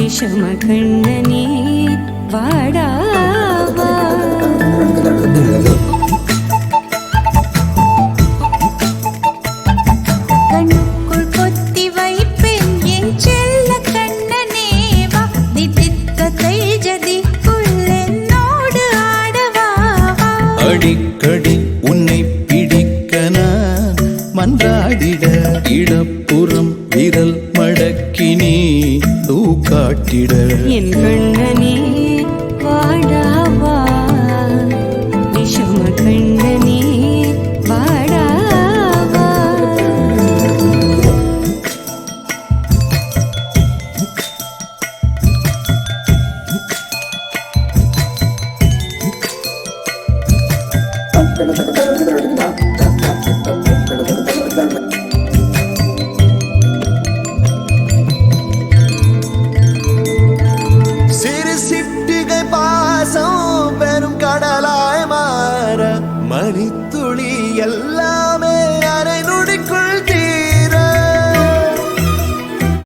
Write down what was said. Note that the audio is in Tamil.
விஷம கண்ணனே வாடாவா. கண்ணுக்குள் பொத்தி வைப்பேன் என் செல்ல கண்ணனேவா. தித்தித்த ஜதிக்குள் என்னோடு ஆடவா. அடிக்கடி உன்னை பிடிக்க நான் மன்றாடிட இடப்புறம் விரல் மடக்கி நீ தூக்காட்டிட என் கண்ணனே